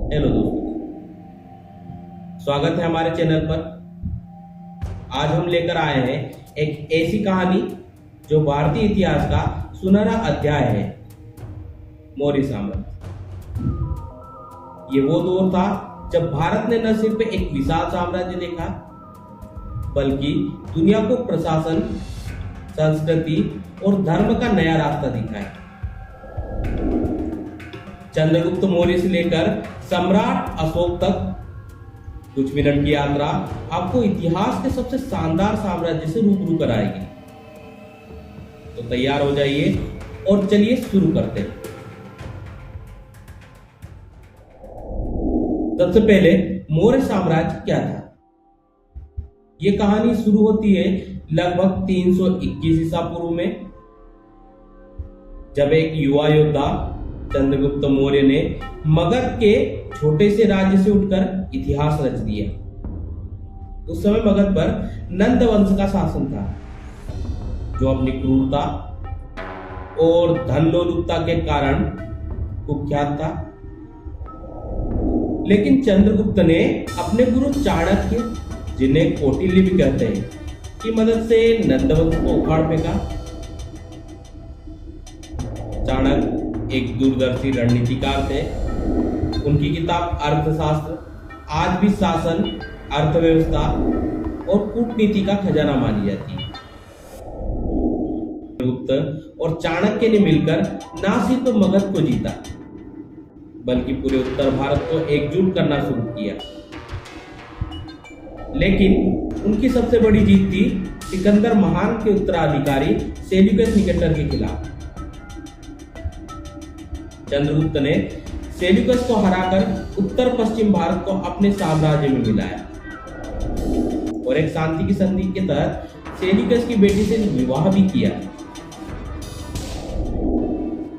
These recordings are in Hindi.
हेलो दोस्तों, स्वागत है हमारे चैनल पर। आज हम लेकर आए हैं एक ऐसी कहानी जो भारतीय इतिहास का सुनहरा अध्याय है, मौर्य साम्राज्य। ये वो दौर था जब भारत ने न सिर्फ एक विशाल साम्राज्य देखा, बल्कि दुनिया को प्रशासन, संस्कृति और धर्म का नया रास्ता दिखाया। चंद्रगुप्त मौर्य से लेकर सम्राट अशोक तक कुछ मिनट की यात्रा आपको इतिहास के सबसे शानदार साम्राज्य से रूबरू कराएगी। तो तैयार हो जाइए और चलिए शुरू करते हैं। सबसे पहले मौर्य साम्राज्य क्या था? यह कहानी शुरू होती है लगभग 321 ईसा पूर्व में, जब एक युवा योद्धा चंद्रगुप्त मौर्य ने मगध के छोटे से राज्य से उठकर इतिहास रच दिया। उस समय मगध पर नंद वंश का शासन था, जो अपनी क्रूरता और धनलोलुपता के कारण कुख्यात था। लेकिन चंद्रगुप्त ने अपने गुरु चाणक्य, जिन्हें कौटिल्य भी कहते हैं, की मदद से नंद वंश को उखाड़ फेंका। चाणक्य एक दूरदर्शी रणनीतिकार थे। उनकी किताब अर्थशास्त्र आज भी शासन, अर्थव्यवस्था और कूटनीति का खजाना मानी जाती है। गुप्त और चाणक्य ने मिलकर न सिर्फ मगध को जीता, बल्कि पूरे उत्तर भारत को एकजुट करना शुरू किया। लेकिन उनकी सबसे बड़ी जीत थी सिकंदर महान के उत्तराधिकारी सेल्यूकस निकेटर के खिलाफ। चंद्रगुप्त ने सेल्यूकस को हराकर उत्तर पश्चिम भारत को अपने साम्राज्य में मिलाया और एक शांति की संधि के तहत सेल्यूकस की बेटी से विवाह भी किया।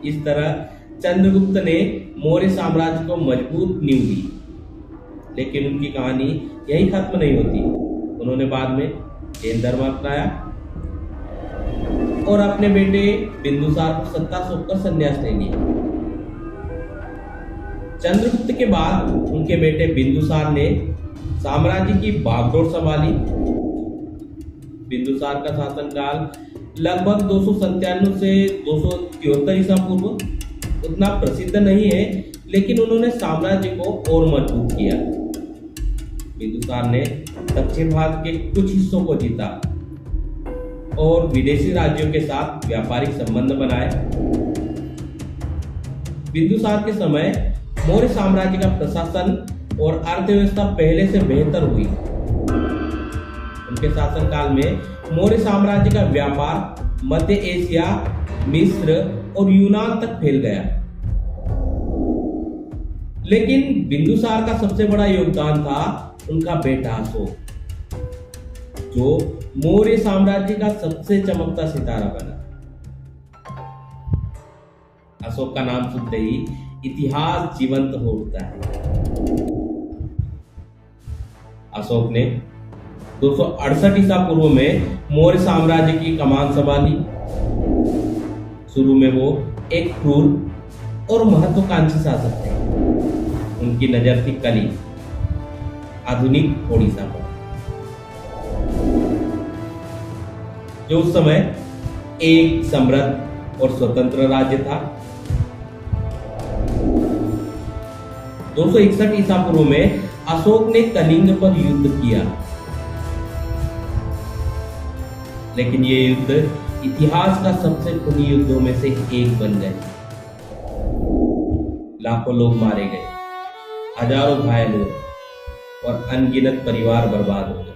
इस तरह चंद्रगुप्त ने मौर्य साम्राज्य को मजबूत नींव दी। लेकिन उनकी कहानी यही खत्म नहीं होती। उन्होंने बाद में जैन धर्म अपनाया और अपने बेटे बिंदुसार को सत्ता सौंपकर संन्यास ले लिया। चंद्रगुप्त के बाद उनके बेटे बिंदुसार ने साम्राज्य की बागडोर संभाली। बिंदुसार का शासनकाल लगभग 297 से 273 ईसा पूर्व उतना प्रसिद्ध नहीं है, लेकिन उन्होंने साम्राज्य को और मजबूत किया। बिंदुसार ने दक्षिण भारत के कुछ हिस्सों को जीता और विदेशी राज्यों के साथ व्यापारिक संबंध बनाए। बिंदुसार के समय मौर्य साम्राज्य का प्रशासन और अर्थव्यवस्था पहले से बेहतर हुई। उनके शासनकाल में मौर्य साम्राज्य का व्यापार मध्य एशिया, मिस्र और यूनान तक फैल गया। लेकिन बिंदुसार का सबसे बड़ा योगदान था उनका बेटा अशोक, जो मौर्य साम्राज्य का सबसे चमकता सितारा बना। अशोक का नाम सुनते ही इतिहास जीवंत हो उठता है। अशोक ने 268 ईसा पूर्व में मौर्य साम्राज्य की कमान संभाली। शुरू में वो एक क्रूर और महत्वाकांक्षी शासक थे। उनकी नजर थी कली, आधुनिक ओडिशा पर, जो उस समय एक समृद्ध और स्वतंत्र राज्य था। 261 ईसा पूर्व में अशोक ने कलिंग पर युद्ध किया। लेकिन ये युद्ध इतिहास का सबसे खूनी युद्धों में से एक बन गए। लाखों लोग मारे गए, हजारों घायल हुए और अनगिनत परिवार बर्बाद हो गए।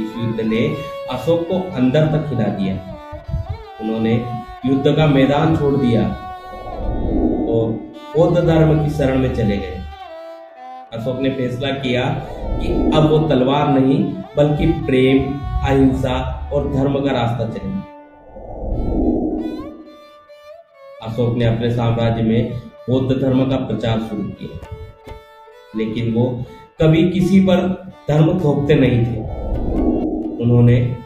इस युद्ध ने अशोक को अंदर तक हिला दिया। उन्होंने युद्ध का मैदान छोड़ दिया और बौद्ध धर्म की शरण में चले गए। अशोक ने फैसला किया कि अब वो तलवार नहीं, बल्कि प्रेम, अहिंसा और धर्म का रास्ता चलेंगे। अशोक ने अपने साम्राज्य में बौद्ध धर्म का प्रचार शुरू किया, लेकिन वो कभी किसी पर धर्म थोपते नहीं थे। उन्होंने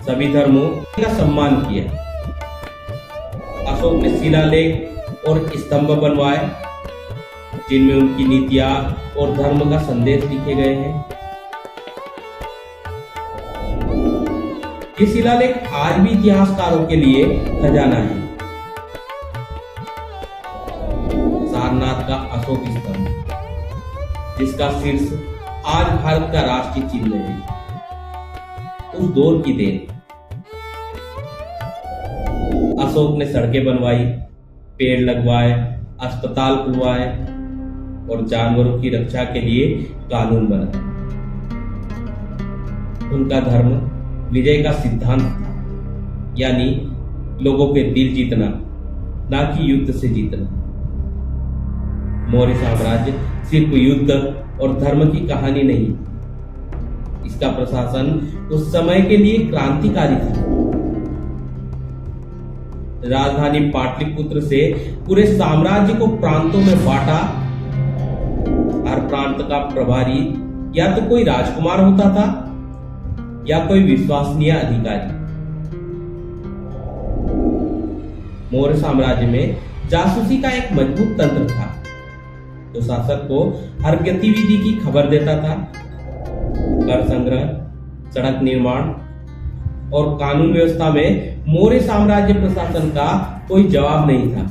सभी धर्मों का सम्मान किया। अशोक ने शिलालेख और स्तंभ बनवाए जिनमें उनकी नीतियां और धर्म का संदेश लिखे गए हैं। ये शिलालेख आज भी इतिहासकारों के लिए खजाना है। सारनाथ का अशोक स्तंभ, जिसका शीर्ष आज भारत का राष्ट्रीय चिन्ह है, उस दौर की देन। अशोक ने सड़कें बनवाई, पेड़ लगवाए, अस्पताल खुलवाए और जानवरों की रक्षा के लिए कानून बनाए। उनका धर्म विजय का सिद्धांत था, यानी लोगों के दिल जीतना, ना कि युद्ध से जीतना। मौर्य साम्राज्य सिर्फ युद्ध और धर्म की कहानी नहीं, इसका प्रशासन उस समय के लिए क्रांतिकारी था। राजधानी पाटलिपुत्र से पूरे साम्राज्य को प्रांतों में बांटा। हर प्रांत का प्रभारी या तो कोई राजकुमार होता था या कोई विश्वसनीय अधिकारी। मौर्य साम्राज्य में जासूसी का एक मजबूत तंत्र था, जो शासक को हर गतिविधि की खबर देता था। कर संग्रह, सड़क निर्माण और कानून व्यवस्था में मौर्य साम्राज्य प्रशासन का कोई जवाब नहीं था।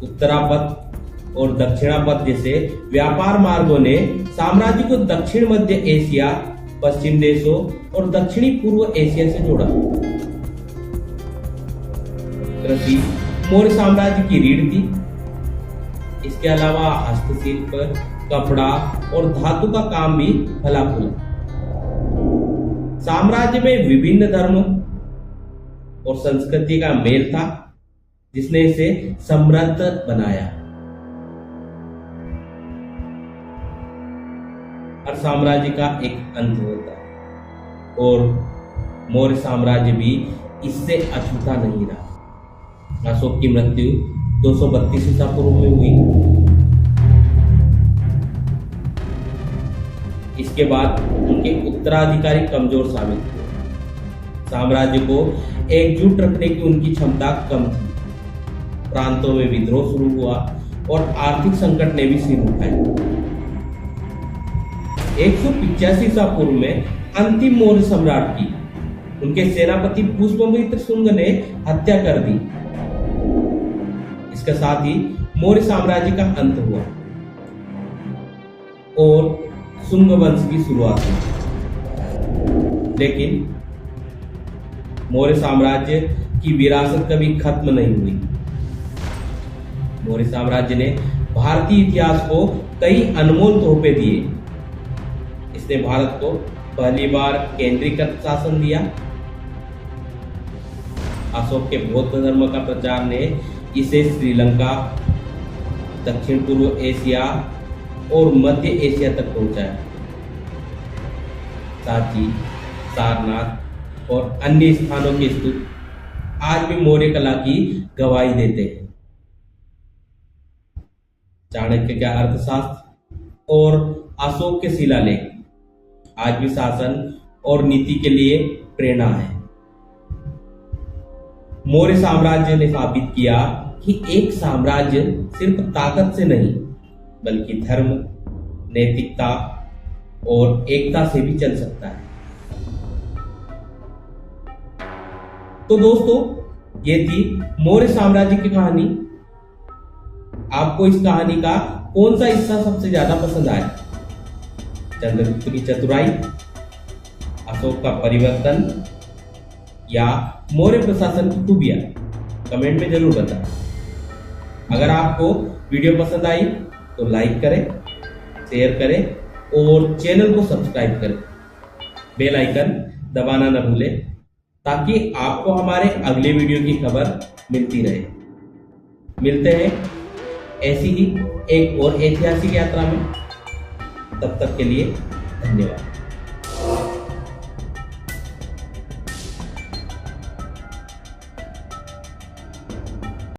उत्तरापथ और दक्षिणापथ जैसे व्यापार मार्गों ने साम्राज्य को दक्षिण मध्य एशिया, पश्चिम देशों और दक्षिणी पूर्व एशिया से जोड़ा। कृषि मौर्य साम्राज्य की रीढ़ थी। इसके अलावा हस्तशिल्प, कपड़ा और धातु का काम भी फला फूला। साम्राज्य में विभिन्न धर्म और संस्कृति का मेल था, जिसने इसे समृद्ध बनाया। हर साम्राज्य का एक अंत होता है और मौर्य साम्राज्य भी इससे अछूता नहीं रहा। अशोक की मृत्यु 232 ईसा पूर्व में हुई। इसके बाद उनके उत्तराधिकारी कमजोर साबित हुए। साम्राज्य को एकजुट रखने की उनकी क्षमता कम थी। प्रांतों में विद्रोह शुरू हुआ और आर्थिक संकट ने भी सिर उठाए। 185 ईसा पूर्व में अंतिम मौर्य सम्राट की उनके सेनापति पुष्यमित्र शुंग ने हत्या कर दी। इसके साथ ही मौर्य साम्राज्य का अंत हुआ और शुंग वंश की शुरुआत हुई। लेकिन मौर्य साम्राज्य की विरासत कभी खत्म नहीं हुई। मौर्य साम्राज्य ने भारतीय इतिहास को कई अनमोल तोहफे दिए। इसने भारत को पहली बार केंद्रीकृत शासन दिया। अशोक के बौद्ध धर्म का प्रचार ने इसे श्रीलंका, दक्षिण पूर्व एशिया और मध्य एशिया तक पहुंचाया। साथ ही सारनाथ और अन्य स्थानों के स्तूप आज भी मौर्य कला की गवाही देते हैं। चाणक्य का अर्थशास्त्र और अशोक के शिलालेख आज भी शासन और नीति के लिए प्रेरणा है। मौर्य साम्राज्य ने साबित किया कि एक साम्राज्य सिर्फ ताकत से नहीं, बल्कि धर्म, नैतिकता और एकता से भी चल सकता है। तो दोस्तों, ये थी मौर्य साम्राज्य की कहानी। आपको इस कहानी का कौन सा हिस्सा सबसे ज्यादा पसंद आया? चंद्रगुप्त की चतुराई, अशोक का परिवर्तन या मौर्य प्रशासन की खूबियां? कमेंट में जरूर बताएं। अगर आपको वीडियो पसंद आई तो लाइक करें, शेयर करें और चैनल को सब्सक्राइब करें। बेल आइकन दबाना न भूलें ताकि आपको हमारे अगले वीडियो की खबर मिलती रहे। मिलते हैं ऐसी ही एक और ऐतिहासिक यात्रा में। तब तक के लिए धन्यवाद।